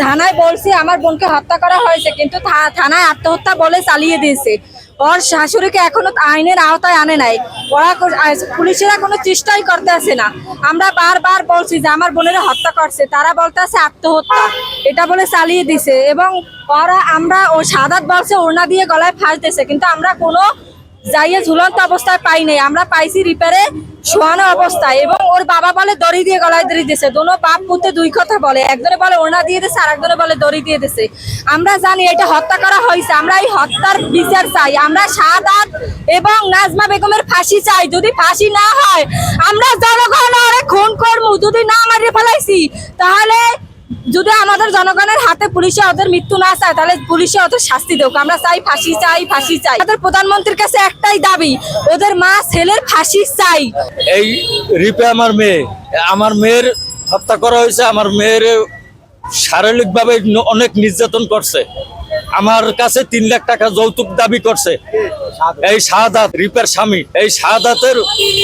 থানায় বলছি আমার বোনকে হত্যা করা হয়েছে, কিন্তু থানায় আত্মহত্যা বলে চালিয়ে দিয়েছে। ওর শাশুড়িকে এখনো আইনের আওতায় আনে নাই। ওরা পুলিশেরা কোনো চেষ্টাই করতে আসে না। আমরা বারবার বলছি যে আমার বোনের হত্যা করছে, তারা বলতে আছে আত্মহত্যা, এটা বলে চালিয়ে দিছে। এবং আমরা ও সাদাত বলছে ওড়না দিয়ে গলায় ফাঁস দিয়েছে, কিন্তু আমরা কোনো যাইয়ে ঝুলন্ত অবস্থায় পাই নাই। আমরা পাইছি রিপেয়ারে শোয়ানো অবস্থায়, এবং ওর বাবা বলে দড়ি দিয়ে গলায় দড়ি দিয়েছে। দোনো বাপ পুতে দুই কথা বলে, একজনে বলে ওড়না দিয়ে দিয়েছে আর একজনে বলে দড়ি দিয়ে দিয়েছে। আমরা জানি এটা হত্যা করা হয়েছে, আমরা এই হত্যার বিচার চাই। আমরা সাদাত এবং নাজমা বেগমের ফাঁসি চাই। যদি ফাঁসি না হয় আমরা জনগণ আরে খুন করবো। যদি না মারিয়ে ফেলাইছি তাহলে, যদি আমাদের জনগণের হাতে পুলিশে ওদের মৃত্যু না চায় তাহলে পুলিশে ওদের শাস্তি দেব। আমরা চাই ফাঁসি চাই, ফাঁসি চাই। আমাদের প্রধানমন্ত্রীর কাছে একটাই দাবি, ওদের মা ছেলের ফাঁসি চাই। এই রিপে আমার মেয়ের হত্যা করা হয়েছে। আমার মেয়ের শারীরিকভাবে অনেক নির্যাতন করছে। আমার কাছে 3 লাখ টাকা যৌতুক দাবি করছে। এই শাহাদাত রিপের স্বামী, এই শাহাদাতের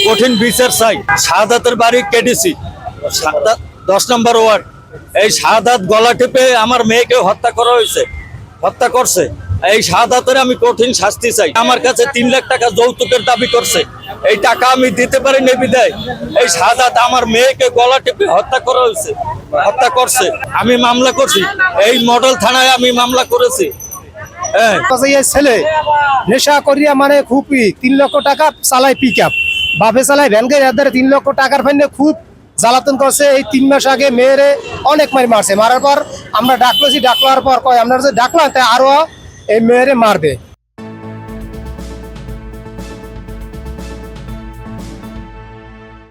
কঠিন বিচার চাই। শাহাদাতের বাড়ি কেডিসি 10 নম্বর ওয়ার্ড। এই শাহাদাত গলা টিপে আমার মেয়েকে হত্যা করছে। এই শাহাদাতের আমি কঠিন শাস্তি চাই। আমার কাছে 3 লাখ টাকা যৌতুকের দাবি করছে। এই টাকা আমি দিতে পারি না বিদায় এই শাহাদাত আমার মেয়েকে গলা টিপে হত্যা করছে। আমি মামলা করছি, এই মডেল থানায় আমি মামলা করেছি। ছেলে নেশা করিয়া মানে খুব 3 লক্ষ টাকা চালায় পিক আপ, বাপে চালায় ভ্যান গাড়ি, 3 লক্ষ টাকার ফাইনে খুব জ্বালাতন করছে। এই 3 মাস আগে মেয়েরে অনেক মারছে। মারার পর আমরা ডাকলার পর কয় আমরা ডাকলাম তাই আরো এই মেয়েরে মারবে।